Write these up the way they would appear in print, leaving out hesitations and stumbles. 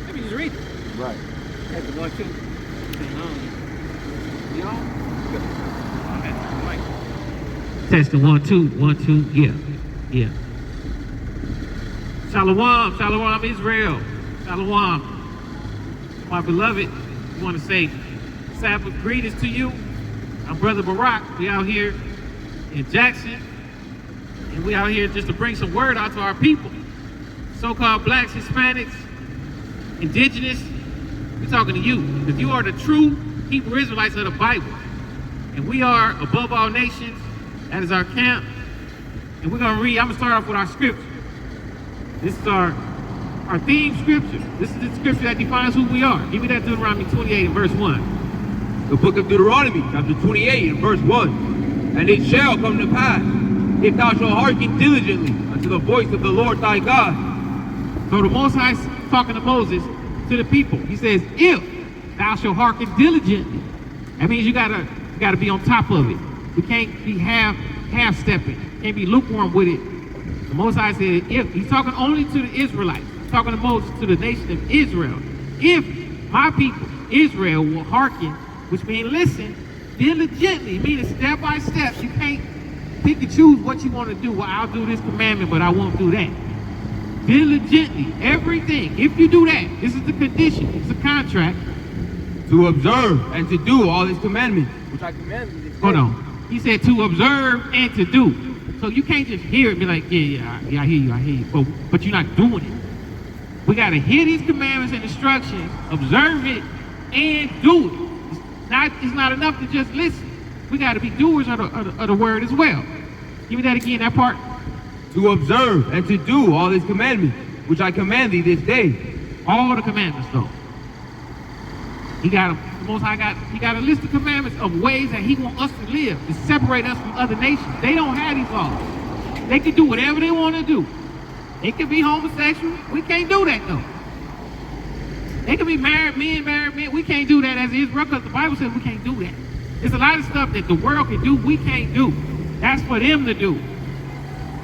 Let me just read it. Right. That's the 1, 2. You on? Testing 1, 2, 1, 2. Yeah. Shalom, Israel. Shalom. My beloved, I want to say Sabbath greetings to you. I'm Brother Barack. We out here in Jackson, and we out here just to bring some word out to our people. So-called blacks, Hispanics, indigenous. We're talking to you, because you are the true Hebrew Israelites of the Bible. And we are above all nations. That is our camp. And we're gonna read, I'm gonna start off with our scripture. This is our theme scripture. This is the scripture that defines who we are. Give me that Deuteronomy 28 and verse 1. The book of Deuteronomy, chapter 28 and verse 1. And it shall come to pass, if thou shalt hearken diligently unto the voice of the Lord thy God. So the Most High is talking to Moses, to the people. He says, if thou shalt hearken diligently. That means you gotta be on top of it. We can't be half-stepping. Can't be lukewarm with it. The Most High said, if, he's talking only to the Israelites. He's talking to Moses, to the nation of Israel. If my people, Israel, will hearken, which means listen, diligently, meaning step by step. You can't pick and choose what you want to do. Well, I'll do this commandment, but I won't do that. Diligently, everything. If you do that, this is the condition. It's a contract. To observe and to do all his commandments, which I command thee this day. Hold on. He said to observe and to do. So you can't just hear it and be like, yeah, I hear you. But you're not doing it. We got to hear these commandments and instructions, observe it, and do it. It's not enough to just listen. We got to be doers of the word as well. Give me that again, that part. To observe and to do all his commandments, which I command thee this day. All the commandments, though. He got them. The Most High he got a list of commandments of ways that he wants us to live, to separate us from other nations. They don't have these laws. They can do whatever they want to do. They can be homosexual. We can't do that, though. They can be married men. We can't do that as Israel, because the Bible says we can't do that. There's a lot of stuff that the world can do, we can't do. That's for them to do.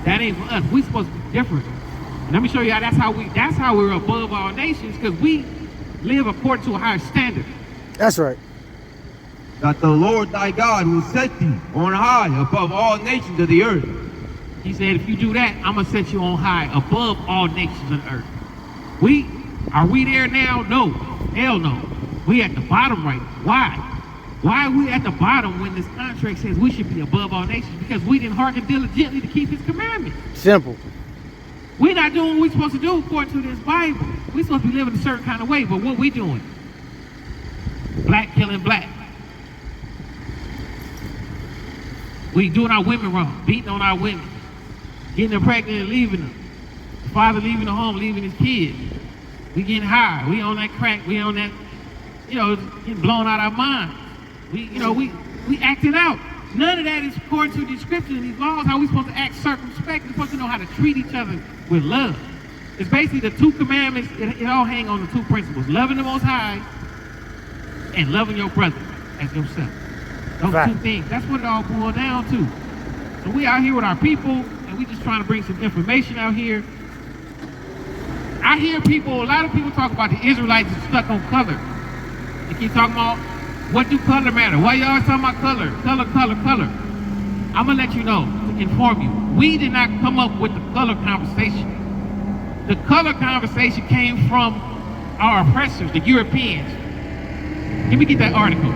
That ain't for us. We're supposed to be different. And let me show you how that's how we're above all nations, because we live according to a higher standard. That's right. That the Lord thy God will set thee on high above all nations of the earth. He said, if you do that, I'm going to set you on high above all nations of the earth. Are we there now? No. Hell no. We at the bottom right now. Why? Why are we at the bottom when this contract says we should be above all nations? Because we didn't hearken diligently to keep his commandments. Simple. We're not doing what we're supposed to do according to this Bible. We're supposed to be living a certain kind of way, but what we doing? Black killing black. We doing our women wrong, beating on our women, getting them pregnant and leaving them. The father leaving the home, leaving his kids. We getting high. We on that crack. We on that, getting blown out our minds. We acting out. None of that is according to the scriptures and these laws, how we supposed to act circumspect. We're supposed to know how to treat each other with love. It's basically the two commandments, it all hang on the two principles. Loving the Most High and loving your brother as yourself. Those two things, that's what it all boils down to. So we out here with our people, and we just trying to bring some information out here. I hear a lot of people talk about the Israelites are stuck on color. They keep talking about, what do color matter? Why y'all always talking about color? Color. I'm gonna let you know, to inform you, we did not come up with the color conversation. The color conversation came from our oppressors, the Europeans. Let me get that article.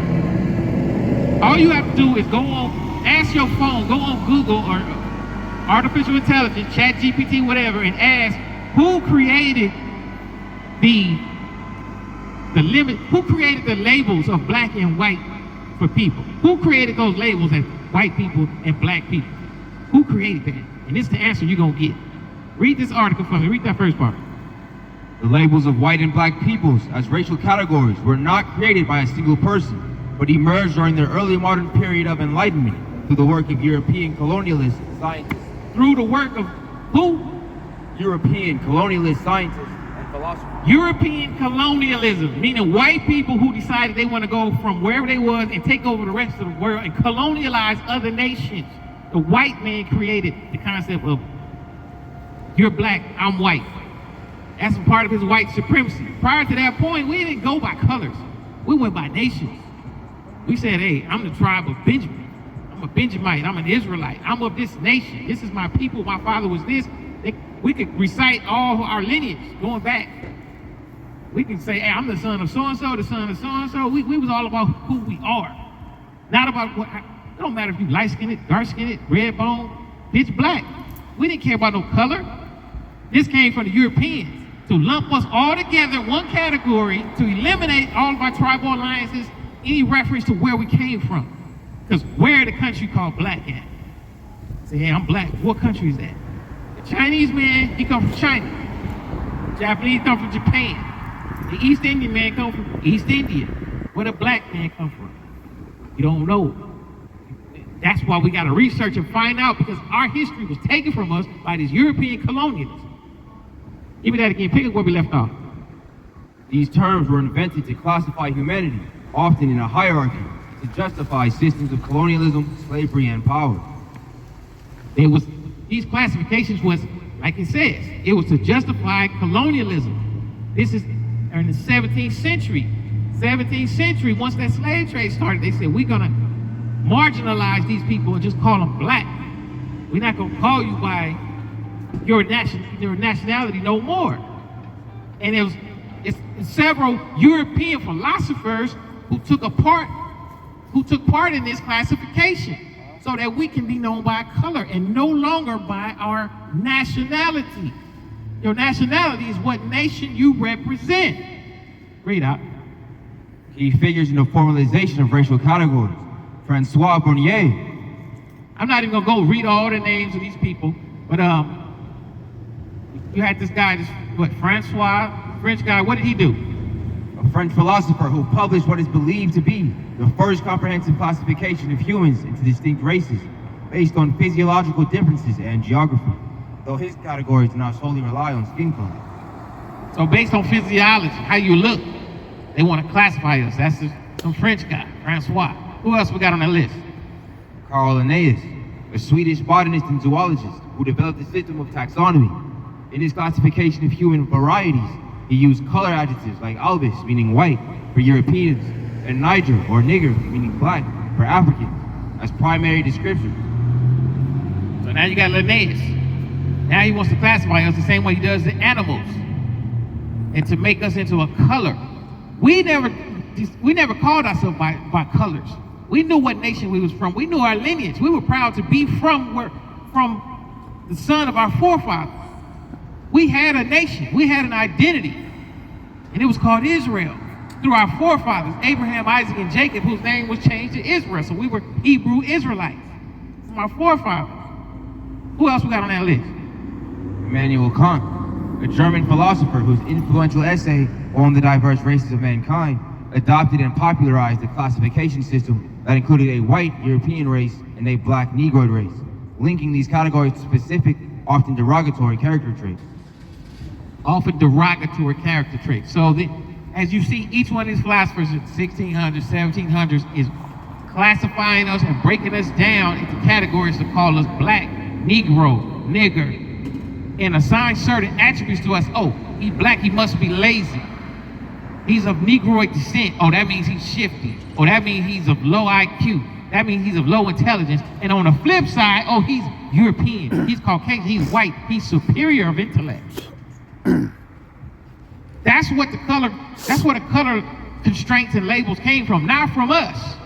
All you have to do is ask your phone, go on Google or artificial intelligence, ChatGPT, whatever, and ask who created who created the labels of black and white for people? Who created those labels as white people and black people? Who created that? And this is the answer you're gonna get. Read this article for me. Read that first part. The labels of white and black peoples as racial categories were not created by a single person, but emerged during the early modern period of enlightenment through the work of European colonialist scientists. Through the work of who? European colonialist scientists and philosophers. European colonialism, meaning white people who decided they want to go from wherever they was and take over the rest of the world and colonialize other nations. The white man created the concept of you're black, I'm white. That's a part of his white supremacy. Prior to that point, we didn't go by colors. We went by nations. We said, hey, I'm the tribe of Benjamin. I'm a Benjamite. I'm an Israelite. I'm of this nation. This is my people. My father was this. We could recite all our lineage going back. We can say, hey, I'm the son of so-and-so, the son of so-and-so. We was all about who we are. Not about what, it don't matter if you light-skinned, dark-skinned, red bone, pitch black. We didn't care about no color. This came from the Europeans to lump us all together in one category to eliminate all of our tribal alliances, any reference to where we came from. Because where the country called black at? Say, hey, I'm black. What country is that? The Chinese man, he come from China. The Japanese come from Japan. The East Indian man come from East India. Where the black man come from? You don't know. That's why we got to research and find out, because our history was taken from us by these European colonialists. Give me that again. Pick up where we left off. These terms were invented to classify humanity, often in a hierarchy, to justify systems of colonialism, slavery, and power. These classifications was, like it says, it was to justify colonialism. This is in the 17th century. 17th century, once that slave trade started, they said, we're gonna marginalize these people and just call them black. We're not gonna call you by your nationality no more. And it's several European philosophers who took part in this classification so that we can be known by color and no longer by our nationality. Your nationality is what nation you represent. Read out. Key figures in the formalization of racial categories. Francois Bernier. I'm not even gonna go read all the names of these people, but you had this guy, Francois, French guy. What did he do? A French philosopher who published what is believed to be the first comprehensive classification of humans into distinct races based on physiological differences and geography, though his categories do not solely rely on skin color. So based on physiology, how you look, they want to classify us. That's some French guy, Francois. Who else we got on that list? Carl Linnaeus, a Swedish botanist and zoologist who developed a system of taxonomy. In his classification of human varieties, he used color adjectives like albus, meaning white, for Europeans, and niger, or nigger, meaning black, for Africans, as primary description. So now you got Linnaeus. Now he wants to classify us the same way he does the animals, and to make us into a color. We never called ourselves by colors. We knew what nation we was from. We knew our lineage. We were proud to be from the son of our forefathers. We had a nation. We had an identity, and it was called Israel. Through our forefathers, Abraham, Isaac, and Jacob, whose name was changed to Israel. So we were Hebrew Israelites from our forefathers. Who else we got on that list? Immanuel Kant, a German philosopher whose influential essay on the diverse races of mankind adopted and popularized a classification system that included a white European race and a black Negroid race, linking these categories to specific, often derogatory character traits. Often derogatory character traits. So as you see, each one of these philosophers in the 1600s, 1700s is classifying us and breaking us down into categories to call us black, Negro, nigger, and assign certain attributes to us. Oh, he's black, he must be lazy. He's of Negroid descent. Oh, that means he's shifty. Oh, that means he's of low IQ. That means he's of low intelligence. And on the flip side, oh, he's European, he's Caucasian, he's white, he's superior of intellect. That's where the color constraints and labels came from, not from us.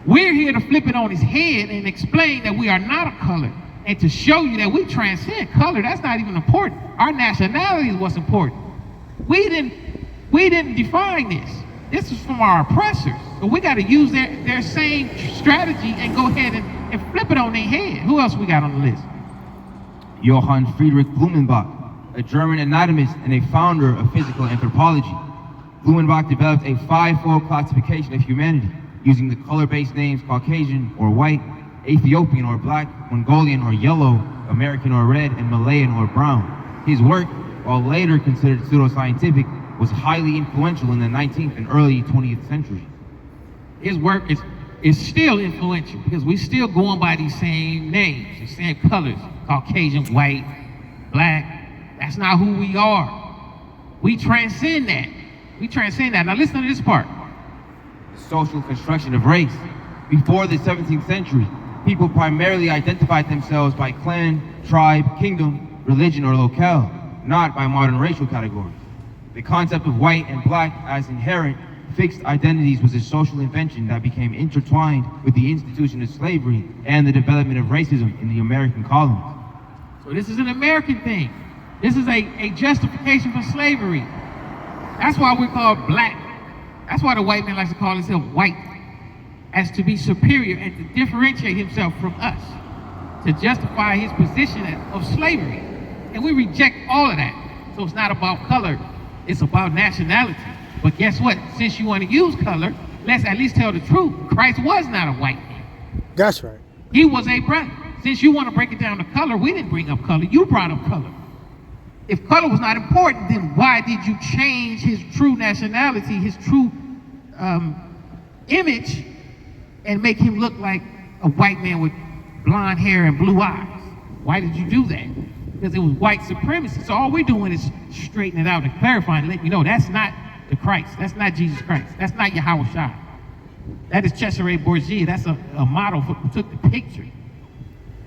We're here to flip it on its head and explain that we are not a color, and to show you that we transcend color. That's not even important. Our nationality is what's important. We didn't define this. This is from our oppressors. So we got to use their same strategy and go ahead and flip it on their head. Who else we got on the list? Johann Friedrich Blumenbach, a German anatomist and a founder of physical anthropology. Blumenbach developed a five-fold classification of humanity using the color-based names Caucasian or white, Ethiopian or black, Mongolian or yellow, American or red, and Malayan or brown. His work, while later considered pseudoscientific, was highly influential in the 19th and early 20th century. His work is still influential because we still going by these same names, the same colors, Caucasian, white, black, That's not who we are. We transcend that. We transcend that. Now listen to this part. Social construction of race. Before the 17th century, people primarily identified themselves by clan, tribe, kingdom, religion, or locale, not by modern racial categories. The concept of white and black as inherent fixed identities was a social invention that became intertwined with the institution of slavery and the development of racism in the American colonies. So this is an American thing. This is a justification for slavery. That's why we're called black. That's why the white man likes to call himself white, as to be superior and to differentiate himself from us, to justify his position of slavery. And we reject all of that. So it's not about color, it's about nationality. But guess what? Since you want to use color, let's at least tell the truth. Christ was not a white man. That's right. He was a brother. Since you want to break it down to color, we didn't bring up color. You brought up color. If color was not important, then why did you change his true nationality, his true image, and make him look like a white man with blonde hair and blue eyes? Why did you do that? Because it was white supremacy. So all we're doing is straightening it out and clarifying, letting you know that's not the Christ. That's not Jesus Christ. That's not Yahweh Shai. That is Cesare Borgia. That's a model who took the picture,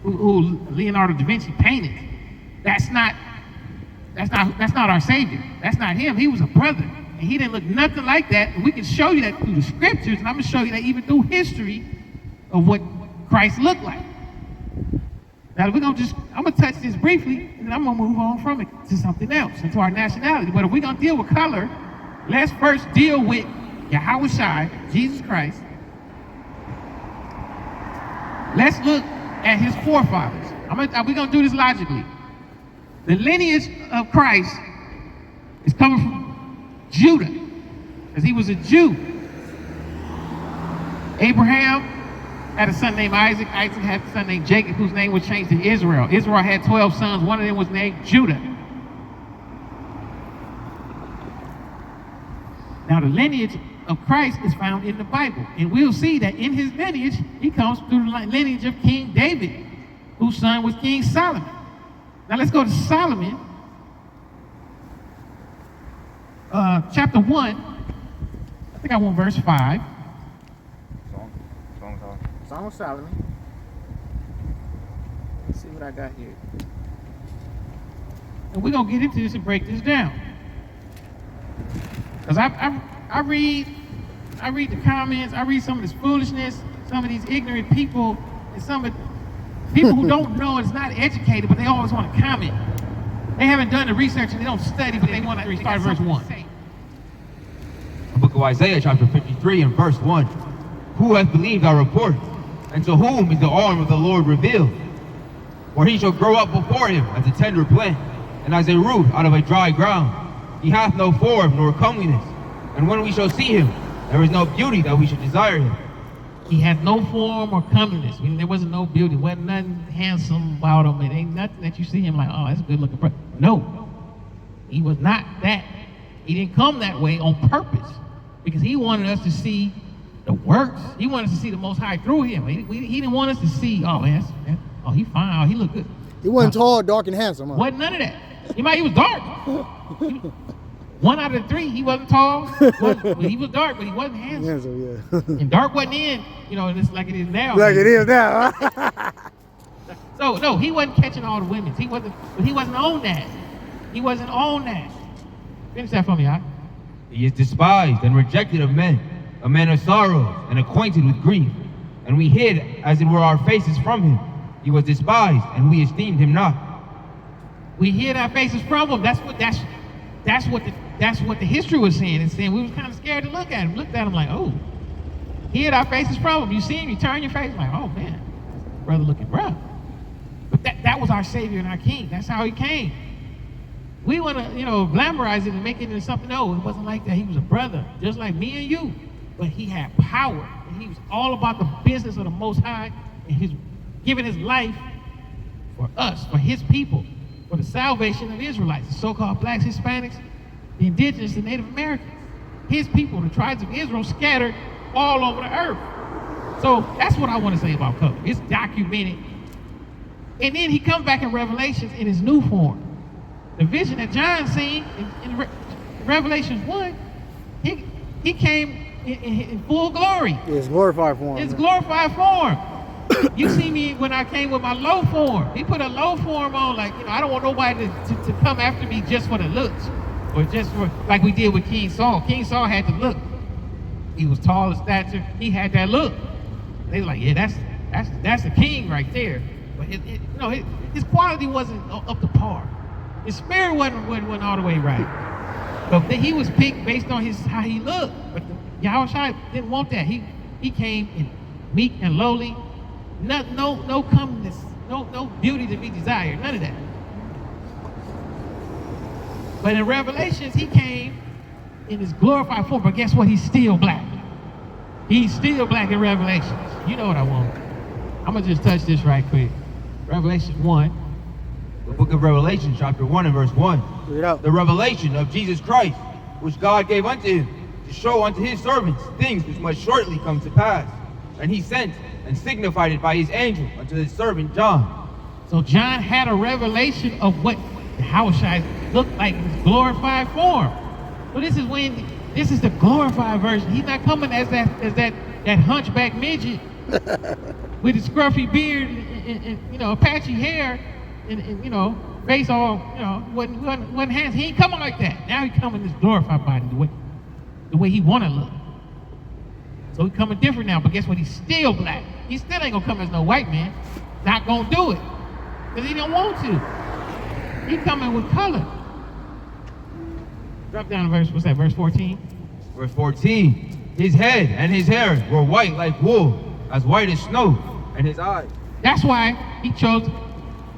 who Leonardo da Vinci painted. That's not our Savior. That's not him. He was a brother, and he didn't look nothing like that. And we can show you that through the scriptures, and I'm gonna show you that even through history of what Christ looked like. Now I'm gonna touch this briefly, and then I'm gonna move on from it to something else, into our nationality. But if we're gonna deal with color, let's first deal with Yahweh Shai, Jesus Christ. Let's look at his forefathers. We're gonna do this logically. The lineage of Christ is coming from Judah, because he was a Jew. Abraham had a son named Isaac. Isaac had a son named Jacob, whose name was changed to Israel. Israel had 12 sons. One of them was named Judah. Now the lineage of Christ is found in the Bible. And we'll see that in his lineage, he comes through the lineage of King David, whose son was King Solomon. Now let's go to Solomon, chapter 1. I think I want verse 5. Song of Solomon. Let's see what I got here. And we're going to get into this and break this down. Because I read the comments, I read some of this foolishness, some of these ignorant people, and some of people who don't know and is not educated, but they always want to comment. They haven't done the research and they don't study, but they want to start verse 1. The book of Isaiah, chapter 53 and verse 1. Who hath believed our report? And to whom is the arm of the Lord revealed? For he shall grow up before him as a tender plant, and as a root out of a dry ground. He hath no form nor comeliness, and when we shall see him, there is no beauty that we should desire him. He had no form or comeliness. I mean, there wasn't no beauty. There wasn't nothing handsome about him. It ain't nothing that you see him like, oh, that's a good looking person. No, he was not that. He didn't come that way on purpose, because he wanted us to see the works. He wanted us to see the Most High through him. He didn't want us to see, oh, man, he fine. Oh, he look good. He wasn't tall, dark, and handsome. Huh? Wasn't none of that. He was dark. 1 out of 3, he wasn't tall. He was dark, but he wasn't handsome. Yeah. And dark wasn't in, it's like it is now. Like it is now. Huh? So no, he wasn't catching all the women. He wasn't on that. He wasn't on that. Finish that for me, huh? He is despised and rejected of men, a man of sorrows and acquainted with grief. And we hid, as it were, our faces from him. He was despised, and we esteemed him not. We hid our faces from him. That's what the history was saying. It's saying we was kind of scared to look at him. Looked at him like, oh, hid our faces from him. You see him, you turn your face like, oh man, brother looking rough. But that was our Savior and our King. That's how he came. We want to, glamorize it and make it into something. No, it wasn't like that. He was a brother, just like me and you. But he had power. And he was all about the business of the Most High. And he's giving his life for us, for his people, for the salvation of Israelites, the so-called blacks, Hispanics, the indigenous, the Native Americans. His people, the tribes of Israel, scattered all over the earth. So that's what I want to say about color. It's documented. And then he comes back in Revelations in his new form. The vision that John seen in Revelation 1, he came in full glory. It's glorified form. It's man. glorified form. You see me when I came with my low form. He put a low form on, like, I don't want nobody to come after me just for the looks. Or just for, like we did with King Saul. King Saul had the look. He was tall in stature. He had that look. They were like, yeah, that's the king right there. But his quality wasn't up to par. His spirit wasn't all the way right. But he was picked based on how he looked. But Yahushua didn't want that. He came in meek and lowly. No comeliness, no beauty to be desired, none of that. But in Revelations, he came in his glorified form, but guess what? He's still black. He's still black in Revelations. You know what I want. I'm gonna just touch this right quick. Revelation 1. The book of Revelation, chapter 1 and verse 1. Read it out. The revelation of Jesus Christ, which God gave unto him, to show unto his servants things which must shortly come to pass. And he sent and signified it by his angel unto his servant John. So John had a revelation of what Yahushua looked like in his glorified form. So this is the glorified version. He's not coming as that hunchback midget with his scruffy beard and Apache hair and face all one hands. He ain't coming like that. Now he coming in his glorified body, the way he wanna look. So he coming different now, but guess what? He's still black. He still ain't gonna come as no white man. Not gonna do it. Because he don't want to. He coming with color. Drop down to verse 14. Verse 14. His head and his hair were white like wool, as white as snow, and his eyes. That's why he chose,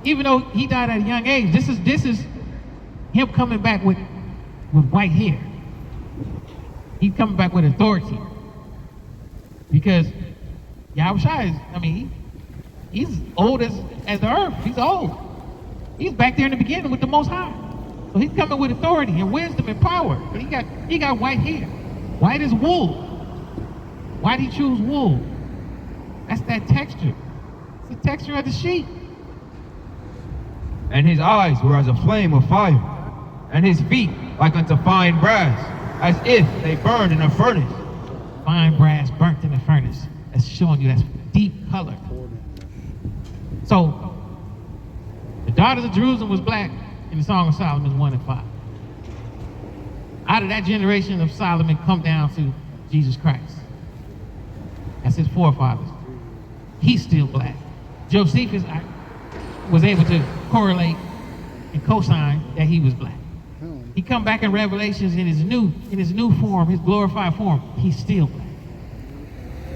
even though he died at a young age, this is him coming back with white hair. He's coming back with authority. Because Yahushua he's old as the earth. He's old. He's back there in the beginning with the Most High. So he's coming with authority and wisdom and power. But he got white hair. White as wool. Why did he choose wool? That's that texture. It's the texture of the sheep. And his eyes were as a flame of fire, and his feet like unto fine brass, as if they burned in a furnace. Fine brass burnt in the furnace. That's showing you that's deep color. So, the daughters of Jerusalem was black in the Song of Solomon 1 and 5. Out of that generation of Solomon come down to Jesus Christ. That's his forefathers. He's still black. Josephus was able to correlate and co-sign that he was black. He come back in Revelations in his new form, his glorified form. He's still black.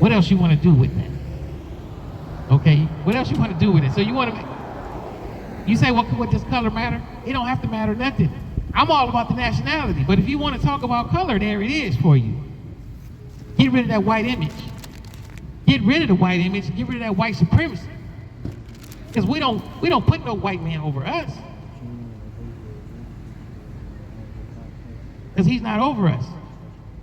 What else you want to do with that? Okay, what else you want to do with it? So you say, well, what does color matter? It don't have to matter nothing. I'm all about the nationality, but if you want to talk about color, there it is for you. Get rid of that white image. Get rid of the white image. Get rid of that white supremacy. Because we don't put no white man over us. Because he's not over us.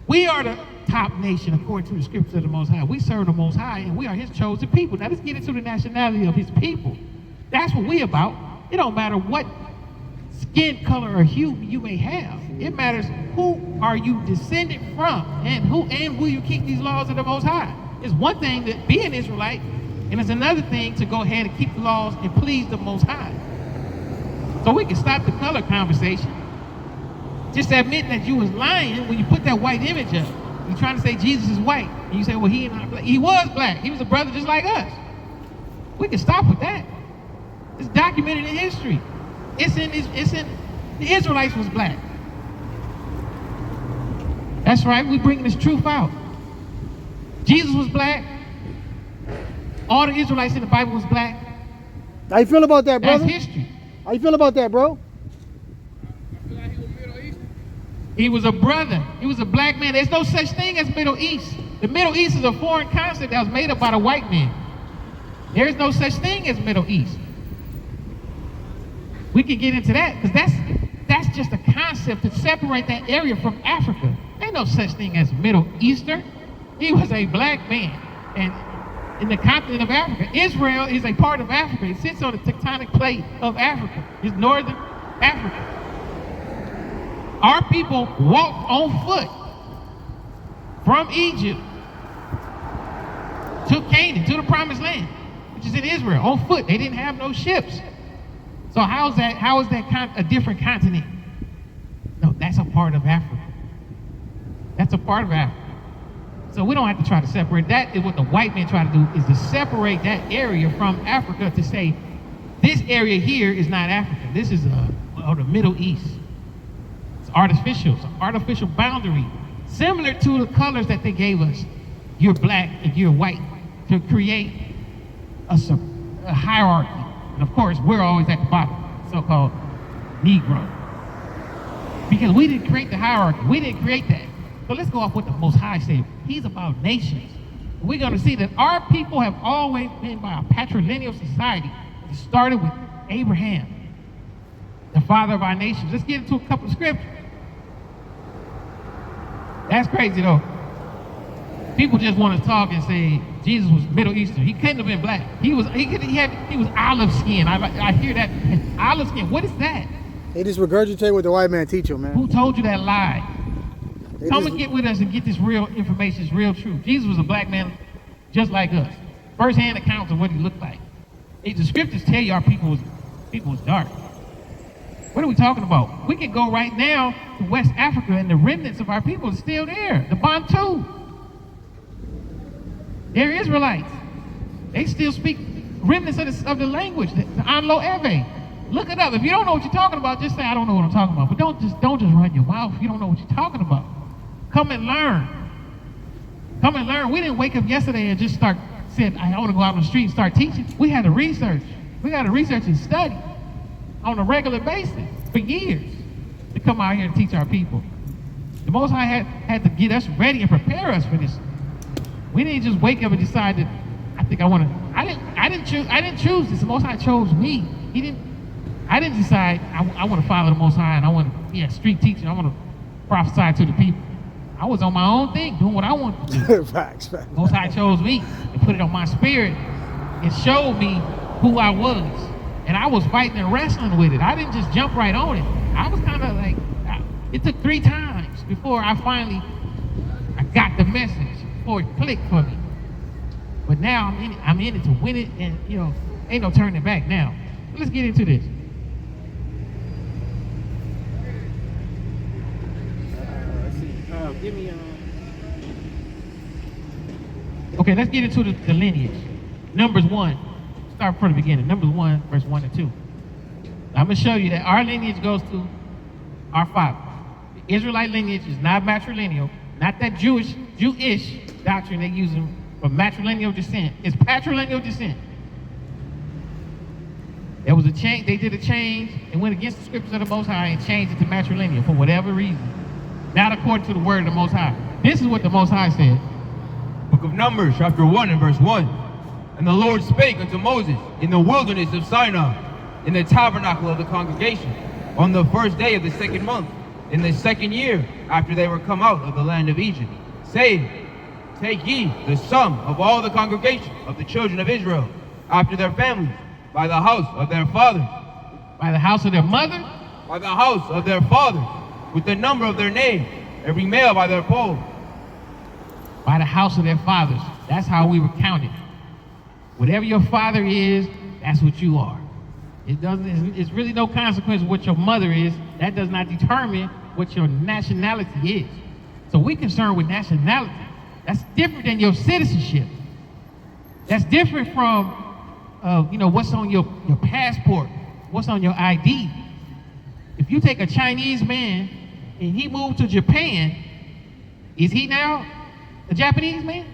We are the top nation according to the scriptures of the Most High. We serve the Most High and we are his chosen people. Now let's get into the nationality of his people. That's what we about. It don't matter what skin color or hue you may have. It matters who are you descended from and will you keep these laws of the Most High. It's one thing to be an Israelite, and it's another thing to go ahead and keep the laws and please the Most High. So we can stop the color conversation. Just admit that you was lying when you put that white image up. You're trying to say Jesus is white. And you say, well, he ain't not black. He was black. He was a brother just like us. We can stop with that. It's documented in history. The Israelites was black. That's right, we bringing this truth out. Jesus was black. All the Israelites in the Bible was black. How you feel about that, That's brother? history. How you feel about that, bro? He was a brother. He was a black man. There's no such thing as Middle East. The Middle East is a foreign concept that was made up by a white man. There is no such thing as Middle East. We can get into that because that's just a concept to separate that area from Africa. Ain't no such thing as Middle Eastern. He was a black man. And in the continent of Africa, Israel is a part of Africa. It sits on the tectonic plate of Africa. It's northern Africa. Our people walked on foot from Egypt to Canaan, to the promised land, which is in Israel, on foot. They didn't have no ships. So how is that a different continent? No, that's a part of Africa. That's a part of Africa. So we don't have to try to separate. That is what the white men try to do, is to separate that area from Africa, to say, this area here is not Africa. This is the Middle East. It's artificial. It's an artificial boundary, similar to the colors that they gave us. You're black and you're white, to create a hierarchy. And of course, we're always at the bottom, so-called Negro. Because we didn't create the hierarchy. We didn't create that. So let's go off what the Most High said. He's about nations. We're going to see that our people have always been by a patrilineal society. It started with Abraham, the father of our nations. Let's get into a couple of scriptures. That's crazy though. People just want to talk and say Jesus was Middle Eastern. He couldn't have been black. He was olive skin. I hear that. Olive skin. What is that? They just regurgitate what the white man teach them, man. Who told you that lie? Come and get with us and get this real information, this real truth. Jesus was a black man just like us. First-hand accounts of what he looked like. The scriptures tell you our people was dark. What are we talking about? We can go right now to West Africa and the remnants of our people are still there. The Bantu. They're Israelites. They still speak remnants of the language, the Anlo Ewe. Look it up. If you don't know what you're talking about, just say, I don't know what I'm talking about. But don't just run your mouth if you don't know what you're talking about. Come and learn. Come and learn. We didn't wake up yesterday and just said, I want to go out on the street and start teaching. We had to research. We got to research and study on a regular basis for years to come out here and teach our people. The Most High had to get us ready and prepare us for this. We didn't just wake up and decide that I didn't choose this. The Most High chose me. I didn't decide I want to follow the Most High and I want to be a street teacher. I want to prophesy to the people. I was on my own thing, doing what I wanted to do. Facts. Most High chose me and put it on my spirit and showed me who I was. And I was fighting and wrestling with it. I didn't just jump right on it. I was kind of like, it took 3 times before I got the message, before it clicked for me. But now I'm in it to win it, and ain't no turning back now. So let's get into this. Okay, let's get into the lineage. Numbers 1. Start from the beginning. Numbers 1, verse 1 and 2. I'm going to show you that our lineage goes to our father. The Israelite lineage is not matrilineal, not that Jewish doctrine they use for matrilineal descent. It's patrilineal descent. There was a change. They did a change and went against the scriptures of the Most High and changed it to matrilineal for whatever reason. Not according to the word of the Most High. This is what the Most High said. Book of Numbers, chapter 1 and verse 1. And the Lord spake unto Moses in the wilderness of Sinai, in the tabernacle of the congregation, on the first day of the 2nd month, in the 2nd year after they were come out of the land of Egypt, saying, Take ye the sum of all the congregation of the children of Israel, after their families, by the house of their fathers, by the house of their mother, by the house of their fathers, with the number of their name, every male by their poll. By the house of their fathers. That's how we were counted. Whatever your father is, that's what you are. It's really no consequence of what your mother is. That does not determine what your nationality is. So we're concerned with nationality. That's different than your citizenship. That's different from, what's on your passport, what's on your ID. If you take a Chinese man and he moved to Japan, is he now a Japanese man?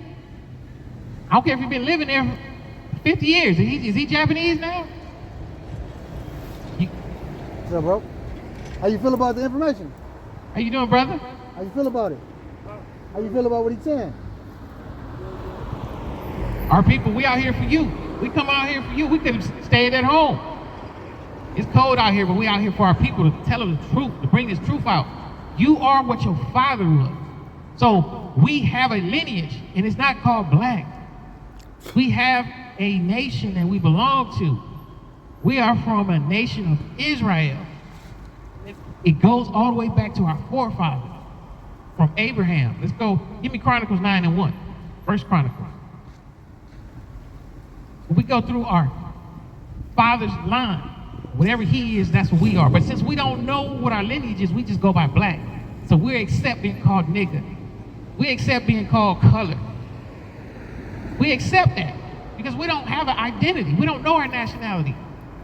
I don't care if he's been living there for 50 years. Is he Japanese now? What's up, bro? How you feel about the information? How you doing, brother? How you feel about it? How you feel about what he's saying? Our people, we out here for you. We come out here for you. We could have stayed at home. It's cold out here, but we out here for our people to tell them the truth, to bring this truth out. You are what your father was. So we have a lineage, and it's not called black. We have a nation that we belong to. We are from a nation of Israel. It goes all the way back to our forefathers, from Abraham. Let's go, give me Chronicles 9:1. First Chronicles. We go through our father's line. Whatever he is, that's what we are. But since we don't know what our lineage is, we just go by black. So we accept being called nigger. We accept being called color. We accept that because we don't have an identity. We don't know our nationality.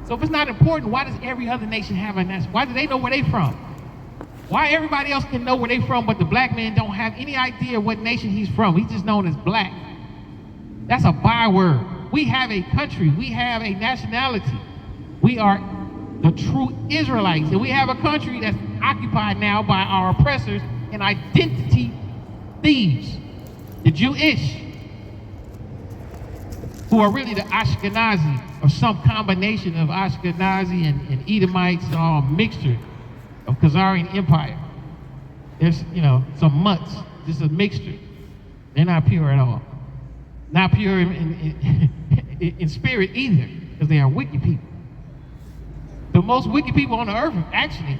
So if it's not important, why does every other nation have a nationality? Why do they know where they from? Why everybody else can know where they from, but the black man don't have any idea what nation he's from? He's just known as black. That's a byword. We have a country. We have a nationality. We are the true Israelites. And we have a country that's occupied now by our oppressors and identity thieves. The Jewish, who are really the Ashkenazi, or some combination of Ashkenazi and Edomites, all mixture of Khazarian Empire. There's, some mutts, just a mixture. They're not pure at all. Not pure in spirit either, because they are wicked people. The most wicked people on the earth, actually,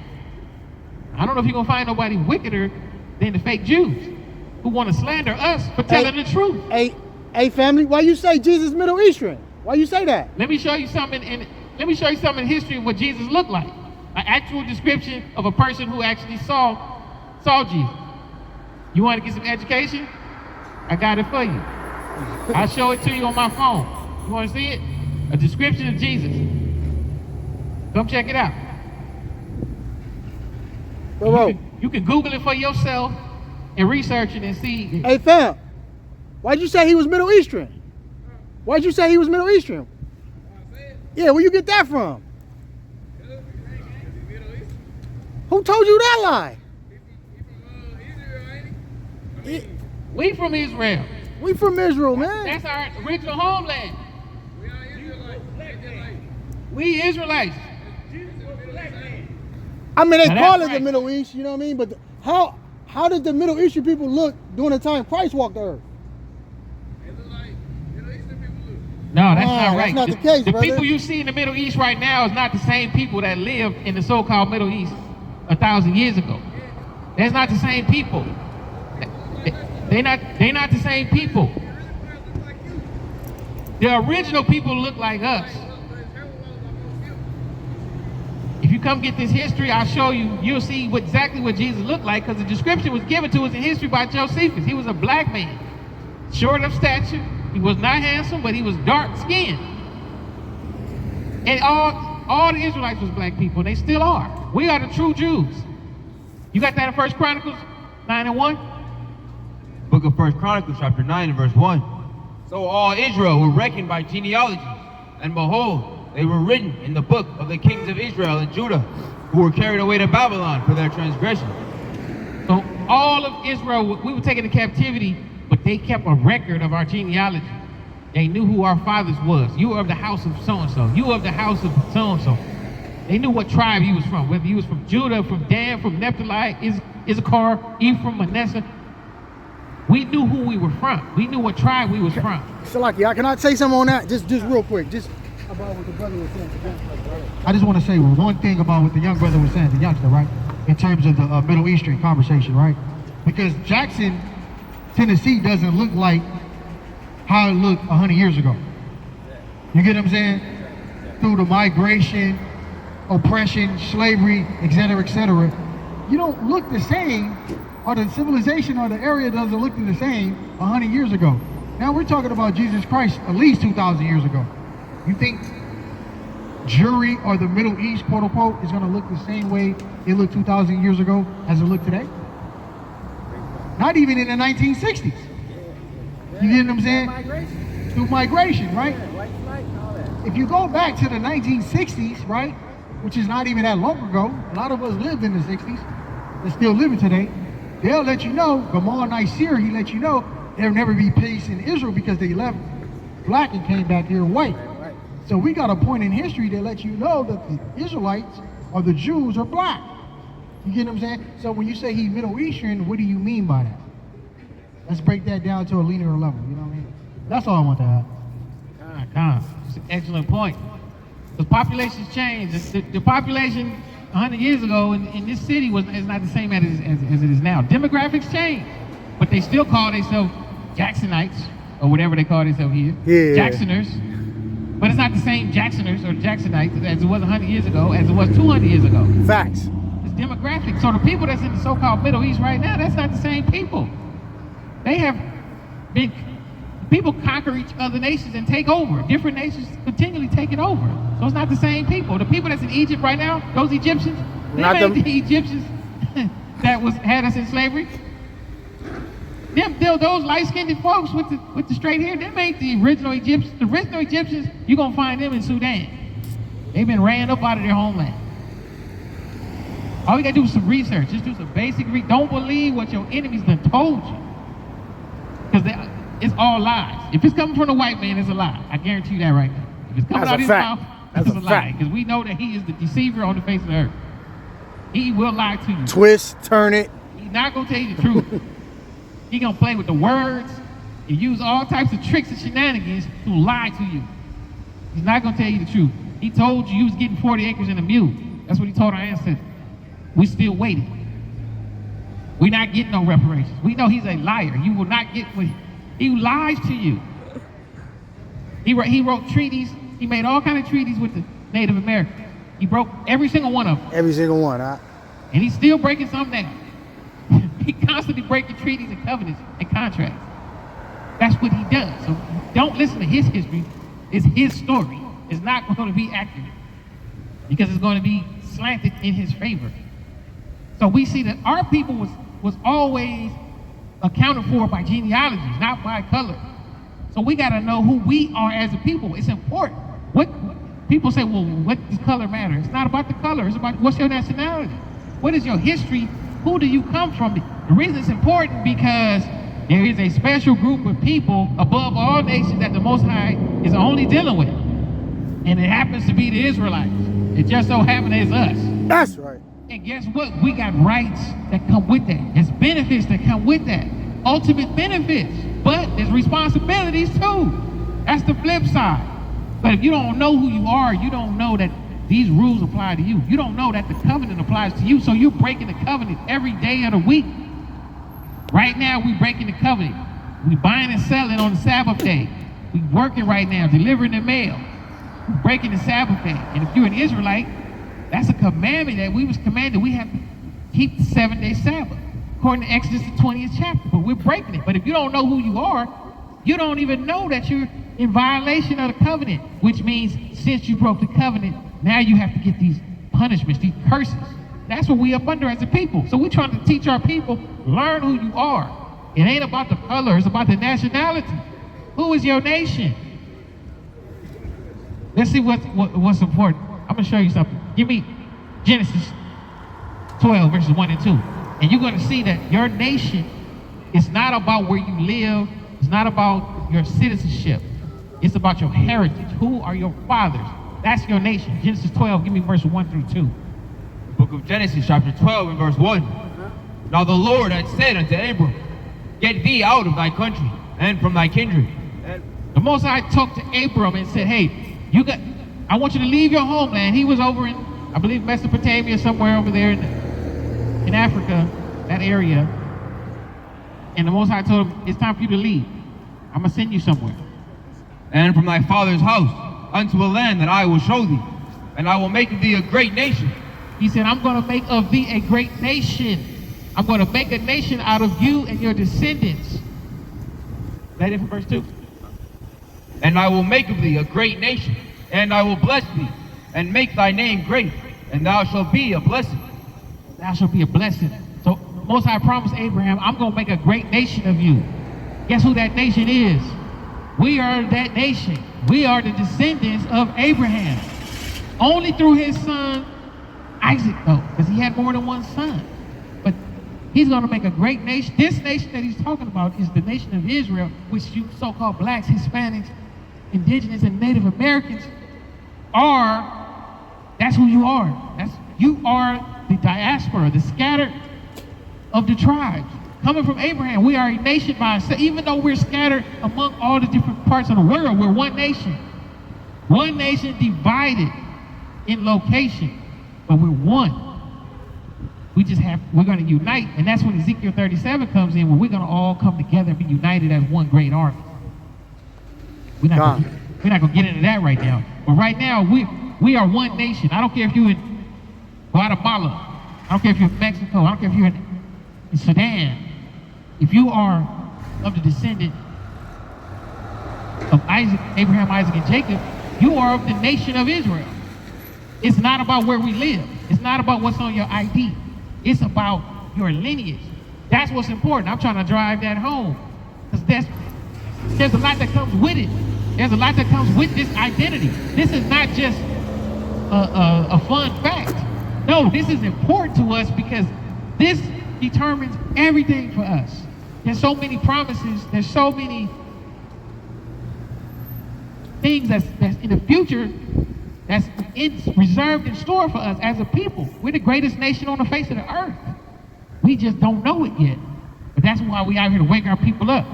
I don't know if you're gonna find nobody wickeder than the fake Jews who want to slander us for telling the truth. Hey, family, why you say Jesus Middle Eastern? Why you say that? Let me show you something in history of what Jesus looked like. An actual description of a person who actually saw Jesus. You want to get some education? I got it for you. I'll show it to you on my phone. You want to see it? A description of Jesus. Come check it out. Bro. You can Google it for yourself and research it and see. Hey, fam, why'd you say he was Middle Eastern? Why'd you say he was Middle Eastern? Yeah, where you get that from? Who told you that lie? We from Israel. We from Israel, man. That's our original homeland. We Israelites. I mean, they Now call that's it the right. Middle East, you know what I mean? But how did the Middle Eastern people look during the time Christ walked the earth? No, that's Nah, not that's right. not the case, the brother. people you see in the Middle East right now is not the same people that lived in the so-called Middle East 1,000 years ago. That's not the same people. They're not the same people. The original people look like us. If you come get this history, I'll show you. You'll see exactly what Jesus looked like, because the description was given to us in history by Josephus. He was a black man, short of stature. He was not handsome, but he was dark skinned. And all the Israelites was black people, and they still are. We are the true Jews. You got that in 1 Chronicles 9:1? Book of 1 Chronicles, chapter 9, and verse 1. So all Israel were reckoned by genealogy, and behold, they were written in the book of the kings of Israel and Judah, who were carried away to Babylon for their transgression. So all of Israel, we were taken into captivity, but they kept a record of our genealogy. They knew who our fathers was. You are of the house of so-and-so. You are of the house of so-and-so. They knew what tribe he was from, whether he was from Judah, from Dan, from Naphtali, Issachar, Ephraim, Manasseh. We knew who we were from. We knew what tribe we was from. Salaki, can I say something on that? Just real quick. Just about what the brother was saying. I just want to say one thing about what the young brother was saying, the youngster, right? In terms of the Middle Eastern conversation, right? Because Jackson, Tennessee doesn't look like how it looked 100 years ago. You get what I'm saying? Through the migration, oppression, slavery, et cetera, you don't look the same, or the civilization or the area doesn't look the same 100 years ago. Now we're talking about Jesus Christ at least 2,000 years ago. You think Jewry or the Middle East, quote unquote, is going to look the same way it looked 2,000 years ago as it looked today? Not even in the 1960s. You get what I'm saying? Through migration, right? If you go back to the 1960s, right, which is not even that long ago, a lot of us lived in the 60s, they're still living today, they'll let you know, Gamal Nasir, he let you know, there'll never be peace in Israel because they left black and came back here white. So we got a point in history that lets you know that the Israelites or the Jews are black. You get what I'm saying? So when you say he's Middle Eastern, what do you mean by that? Let's break that down to a linear level, you know what I mean? That's all I want to add. It's an excellent point. Because populations change. The population 100 years ago in this city is not the same as it is now. Demographics change, but they still call themselves Jacksonites or whatever they call themselves here. Yeah. Jacksoners. But it's not the same Jacksoners or Jacksonites as it was 100 years ago as it was 200 years ago. Facts. It's demographics. So the people that's in the so-called Middle East right now, that's not the same people. They have been, people conquer each other nations and take over. Different nations continually take it over. So it's not the same people. The people that's in Egypt right now, those Egyptians, they Not ain't them. the Egyptians that had us in slavery. Those light-skinned folks with the straight hair, them ain't the original Egyptians. The original Egyptians, you're gonna find them in Sudan. They've been ran up out of their homeland. All you gotta do is some research. Just do some basic Don't believe what your enemies done told you. Because it's all lies. If it's coming from the white man, it's a lie. I guarantee you that right now. If it's coming That's out a his fact. mouth, That's it's a a lie. fact. Because we know that he is the deceiver on the face of the earth. He will lie to you. Twist, turn it. He's not gonna tell you the truth. He gonna play with the words and use all types of tricks and shenanigans to lie to you. He's not gonna tell you the truth. He told you was getting 40 acres and a mule. That's what he told our ancestors. We still waiting. We're not getting no reparations. We know he's a liar. You will not get what he lies to you. He wrote treaties. He made all kind of treaties with the Native Americans. He broke every single one of them. Every single one, huh? And he's still breaking some now. He constantly breaking treaties and covenants and contracts. That's what he does. So don't listen to his history. It's his story. It's not going to be accurate because it's going to be slanted in his favor. So we see that our people was always accounted for by genealogies, not by color. So we got to know who we are as a people. It's important. What people say, well, what does color matter? It's not about the color. It's about what's your nationality. What is your history? Who do you come from? The reason it's important because there is a special group of people above all nations that the Most High is only dealing with. And it happens to be the Israelites. It just so happens it's us. That's right. And guess what? We got rights that come with that. There's benefits that come with that. Ultimate benefits. But there's responsibilities too. That's the flip side. But if you don't know who you are, you don't know that these rules apply to you. You don't know that the covenant applies to you. So you're breaking the covenant every day of the week. Right now, we're breaking the covenant. We buying and selling on the Sabbath day. We working right now, delivering the mail. We're breaking the Sabbath day. And if you're an Israelite, that's a commandment that we was commanded. We have to keep the 7-day Sabbath, according to Exodus the 20th chapter. But we're breaking it. But if you don't know who you are, you don't even know that you're in violation of the covenant, which means since you broke the covenant, now you have to get these punishments, these curses. That's what we up under as a people. So we're trying to teach our people, learn who you are. It ain't about the color, it's about the nationality. Who is your nation? Let's see what's important. I'm gonna show you something. Give me Genesis 12, verses 1 and 2. And you're gonna see that your nation is not about where you live, it's not about your citizenship. It's about your heritage. Who are your fathers? That's your nation. Genesis 12, give me verse 1 through 2. Book of Genesis, chapter 12, and verse 1. Now the Lord had said unto Abram, get thee out of thy country and from thy kindred. And The Most High talked to Abram and said, hey, I want you to leave your homeland. He was over in, I believe, Mesopotamia, somewhere over there in Africa, that area. And the Most High told him, it's time for you to leave. I'm going to send you somewhere. and from thy father's house unto a land that I will show thee, and I will make of thee a great nation. He said, I'm going to make of thee a great nation. I'm going to make a nation out of you and your descendants. That it from verse 2? And I will make of thee a great nation, and I will bless thee, and make thy name great, and thou shalt be a blessing. Thou shalt be a blessing. So Most High promised Abraham, I'm going to make a great nation of you. Guess who that nation is? We are that nation. We are the descendants of Abraham. Only through his son, Isaac, though, because he had more than one son. But he's going to make a great nation. This nation that he's talking about is the nation of Israel, which you so-called blacks, Hispanics, indigenous, and Native Americans are. That's who you are. You are the diaspora, the scattered of the tribes. Coming from Abraham, we are a nation by ourselves. Even though we're scattered among all the different parts of the world, we're one nation. One nation divided in location. but we're one. We're going to unite, and that's when Ezekiel 37 comes in, where we're going to all come together and be united as one great army. We're not going to get into that right now. But right now, we are one nation. I don't care if you're in Guatemala. I don't care if you're in Mexico. I don't care if you're in Sudan. If you are of the descendant of Isaac, Abraham, Isaac, and Jacob, you are of the nation of Israel. It's not about where we live. It's not about what's on your ID. It's about your lineage. That's what's important. I'm trying to drive that home. Because there's a lot that comes with it. There's a lot that comes with this identity. This is not just a fun fact. No, this is important to us because this determines everything for us. There's so many promises. There's so many things that's in the future that's reserved in store for us as a people. We're the greatest nation on the face of the earth. We just don't know it yet. But that's why we out here to wake our people up.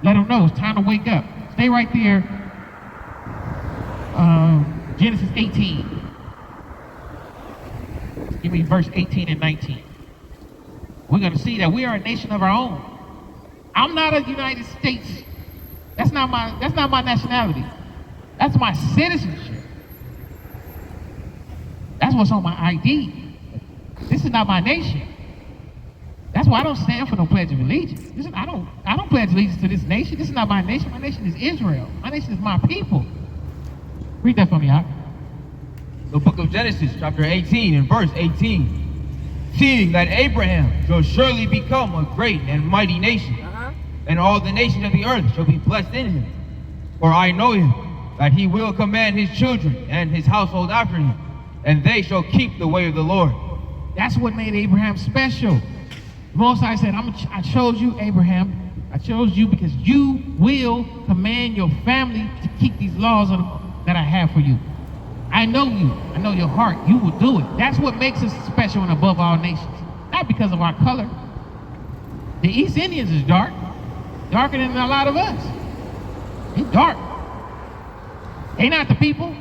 Let them know it's time to wake up. Stay right there. Genesis 18. Give me verse 18 and 19. We're going to see that we are a nation of our own. I'm not a United States. That's not my nationality. That's my citizenship. That's what's on my ID. This is not my nation. That's why I don't stand for no Pledge of Allegiance. Listen, I don't pledge allegiance to this nation. This is not my nation. My nation is Israel. My nation is my people. Read that for me, Hawk. The book of Genesis, chapter 18 and verse 18. Seeing that Abraham shall surely become a great and mighty nation, and all the nations of the earth shall be blessed in him. For I know him, that he will command his children and his household after him, and they shall keep the way of the Lord. That's what made Abraham special. The Most High said, I chose you, Abraham. I chose you because you will command your family to keep these laws that I have for you. I know you. I know your heart. You will do it. That's what makes us special and above all nations. Not because of our color. The East Indians is dark. Darker than a lot of us. They're dark. They not the people.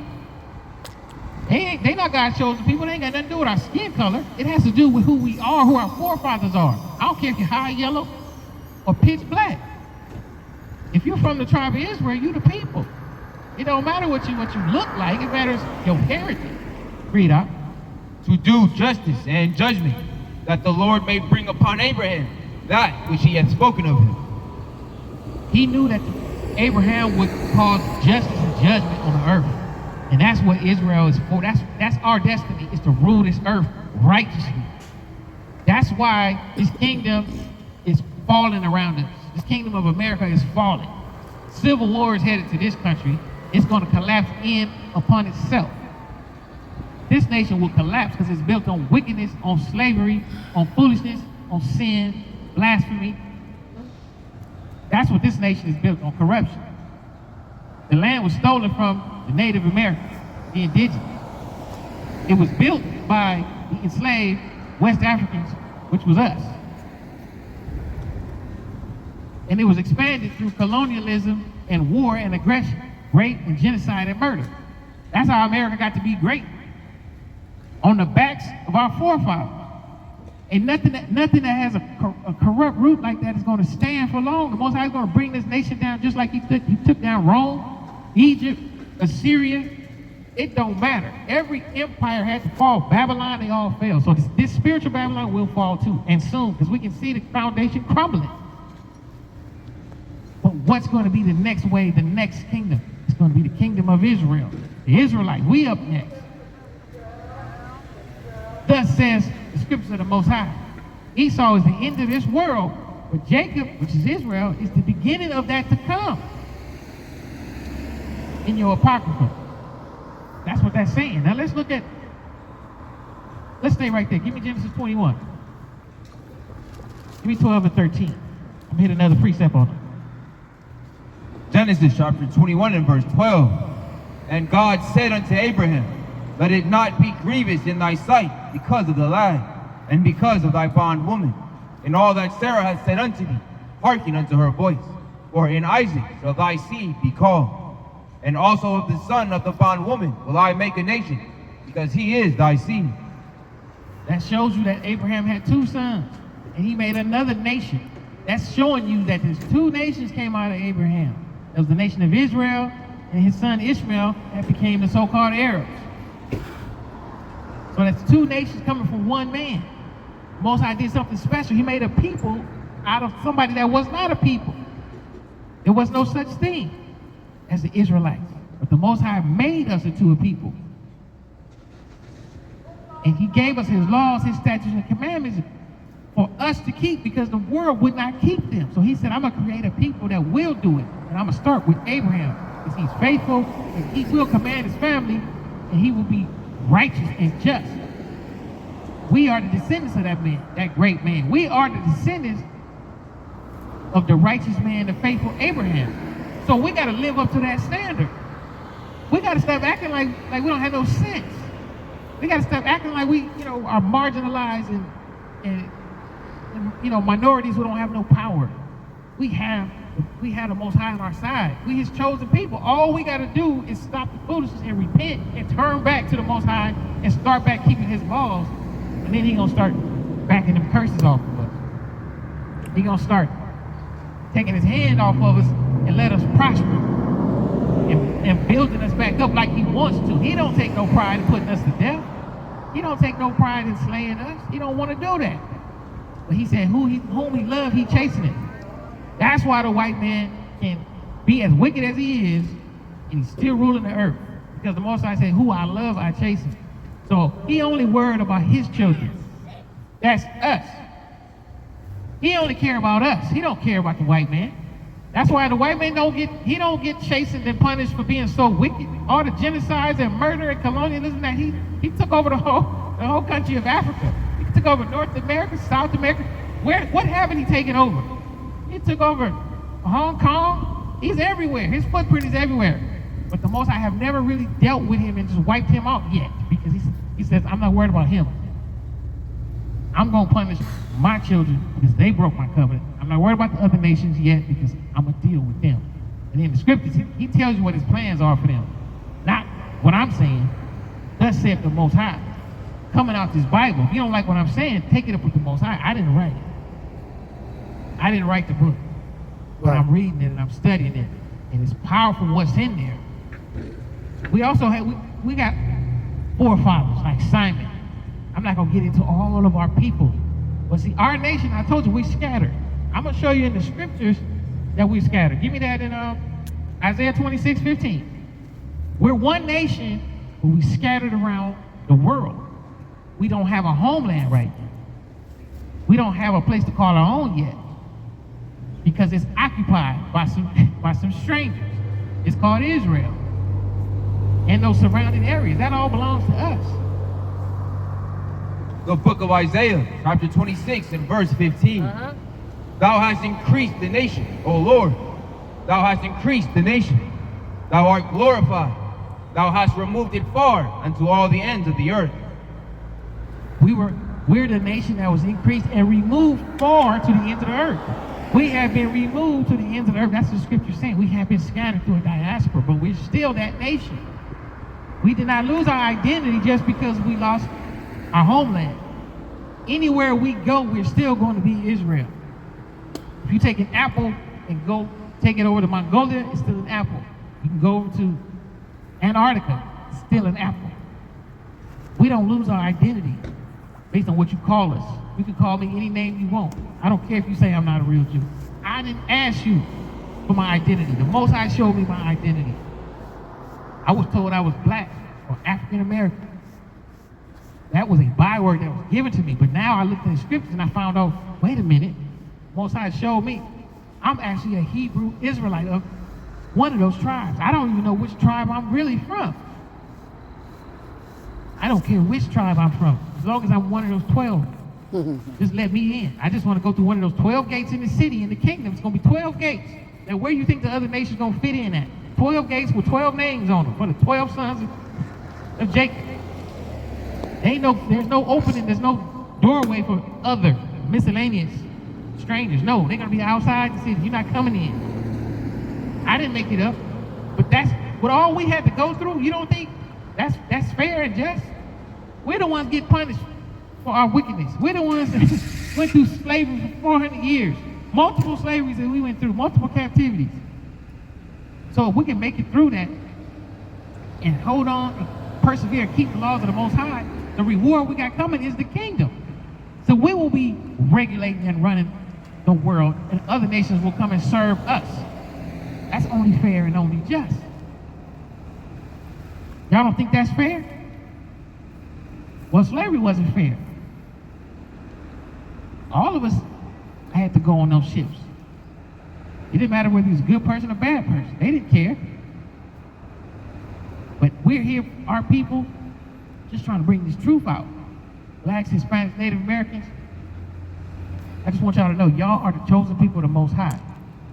They not God's chosen people. They ain't got nothing to do with our skin color. It has to do with who we are, who our forefathers are. I don't care if you're high yellow or pitch black. If you're from the tribe of Israel, you the people. It don't matter what you look like. It matters your heritage. Read out. To do justice and judgment, that the Lord may bring upon Abraham that which he hath spoken of him. He knew that Abraham would cause justice and judgment on the earth. And that's what Israel is for. That's our destiny, is to rule this earth righteously. That's why this kingdom is falling around us. This kingdom of America is falling. Civil war is headed to this country. It's going to collapse in upon itself. This nation will collapse because it's built on wickedness, on slavery, on foolishness, on sin, blasphemy. That's what this nation is built on, corruption. The land was stolen from the Native Americans, the indigenous. It was built by the enslaved West Africans, which was us. And it was expanded through colonialism and war and aggression, rape and genocide and murder. That's how America got to be great. On the backs of our forefathers. And nothing that has a corrupt root like that is going to stand for long. The Most High is going to bring this nation down just like he took down Rome, Egypt, Assyria. It don't matter. Every empire had to fall. Babylon, they all fell. So this spiritual Babylon will fall too, and soon, because we can see the foundation crumbling. But what's going to be the next wave, the next kingdom? It's going to be the kingdom of Israel. The Israelites, we up next. Thus says the scriptures of the Most High. Esau is the end of this world, but Jacob, which is Israel, is the beginning of that to come. In your Apocrypha. That's what that's saying. Now let's stay right there. Give me Genesis 21. Give me 12 and 13. I'm going to hit another precept on it. Genesis chapter 21 and verse 12. And God said unto Abraham, let it not be grievous in thy sight because of the lad, and because of thy bondwoman, and all that Sarah hath said unto thee, hearken unto her voice. For in Isaac shall thy seed be called. And also of the son of the bondwoman will I make a nation, because he is thy seed. That shows you that Abraham had 2 sons, and he made another nation. That's showing you that there's 2 nations came out of Abraham. There was the nation of Israel, and his son Ishmael that became the so-called Arabs. So that's 2 nations coming from one man. Most High did something special. He made a people out of somebody that was not a people. There was no such thing as the Israelites. But the Most High made us into a people. And he gave us his laws, his statutes, and commandments for us to keep because the world would not keep them. So he said, I'm going to create a people that will do it. And I'm going to start with Abraham because he's faithful and he will command his family and he will be righteous and just. We are the descendants of that man, that great man. We are the descendants of the righteous man, the faithful Abraham. So we got to live up to that standard. We got to stop acting like we don't have no sense. We got to stop acting like we, are marginalized and minorities who don't have no power. We have the Most High on our side. We his chosen people. All we got to do is stop the foolishness and repent and turn back to the Most High and start back keeping his laws. And then he gonna start backing them curses off of us. He gonna start taking his hand off of us and let us prosper and building us back up like he wants to. He don't take no pride in putting us to death. He don't take no pride in slaying us. He don't want to do that. But he said, whom he loves, he chastening. That's why the white man can be as wicked as he is, and he's still ruling the earth. Because the Most High said, who I love, I chasten. So he only worried about his children. That's us. He only care about us. He don't care about the white man. That's why the white man don't get chastened and punished for being so wicked. All the genocides and murder and colonialism that he took over the whole country of Africa. He took over North America, South America. What haven't he taken over? He took over Hong Kong. He's everywhere. His footprint is everywhere. But the Most High have never really dealt with him and just wiped him out yet. Because he says, I'm not worried about him. I'm going to punish my children because they broke my covenant. I'm not worried about the other nations yet because I'm going to deal with them. And in the scriptures, he tells you what his plans are for them. Not what I'm saying. Thus saith the Most High. Coming out this Bible. If you don't like what I'm saying, take it up with the Most High. I didn't write it. I didn't write the book. But I'm reading it and I'm studying it. And it's powerful what's in there. We also have, we got forefathers like Simon. I'm not going to get into all of our people. But see, our nation, I told you, we scattered. I'm going to show you in the scriptures that we scattered. Give me that in Isaiah 26:15. We're one nation, but we scattered around the world. We don't have a homeland right now. We don't have a place to call our own yet because it's occupied by some strangers. It's called Israel and those surrounding areas. That all belongs to us. The book of Isaiah, chapter 26 and verse 15. Thou hast increased the nation, O Lord. Thou hast increased the nation. Thou art glorified. Thou hast removed it far unto all the ends of the earth. We're the nation that was increased and removed far to the ends of the earth. We have been removed to the ends of the earth. That's what the scripture saying. We have been scattered through a diaspora, but we're still that nation. We did not lose our identity just because we lost our homeland. Anywhere we go, we're still going to be Israel. If you take an apple and go take it over to Mongolia, it's still an apple. You can go over to Antarctica, it's still an apple. We don't lose our identity based on what you call us. You can call me any name you want. I don't care if you say I'm not a real Jew. I didn't ask you for my identity. The Most High showed me my identity. I was told I was black or African American. That was a byword that was given to me. But now I looked in the scriptures and I found out, wait a minute, Most High showed me I'm actually a Hebrew Israelite of one of those tribes. I don't even know which tribe I'm really from. I don't care which tribe I'm from, as long as I'm one of those 12. Just let me in. I just want to go through one of those 12 gates in the city, in the kingdom. It's going to be 12 gates. Now, where do you think the other nation's going to fit in at? 12 gates with 12 names on them for the 12 sons of Jacob. There's no opening, there's no doorway for other miscellaneous strangers. No, they're going to be outside the city. You're not coming in. I didn't make it up. But that's what all we had to go through. You don't think that's fair and just? We're the ones get punished for our wickedness. We're the ones that went through slavery for 400 years. Multiple slaveries that we went through, multiple captivities. So if we can make it through that and hold on and persevere, keep the laws of the Most High, the reward we got coming is the kingdom. So we will be regulating and running the world, and other nations will come and serve us. That's only fair and only just. Y'all don't think that's fair? Well, slavery wasn't fair. All of us had to go on those ships. It didn't matter whether he was a good person or bad person. They didn't care. But we're here, our people, just trying to bring this truth out. Blacks, Hispanics, Native Americans. I just want y'all to know, y'all are the chosen people of the Most High.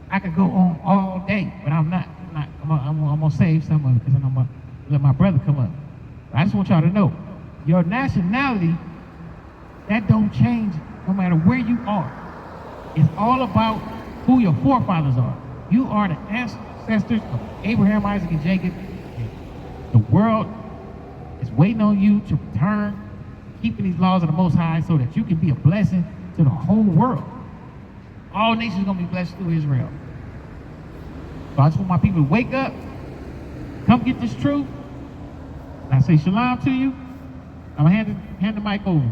I could go on all day, but I'm not. I'm gonna save some of it because I'm gonna let my brother come up. But I just want y'all to know, your nationality, that don't change no matter where you are. It's all about who your forefathers are. You are the ancestors of Abraham, Isaac, and Jacob. The world is waiting on you to return, keeping these laws of the Most High so that you can be a blessing to the whole world. All nations are going to be blessed through Israel. So I just want my people to wake up, come get this truth. And I say shalom to you. I'm going to hand the mic over.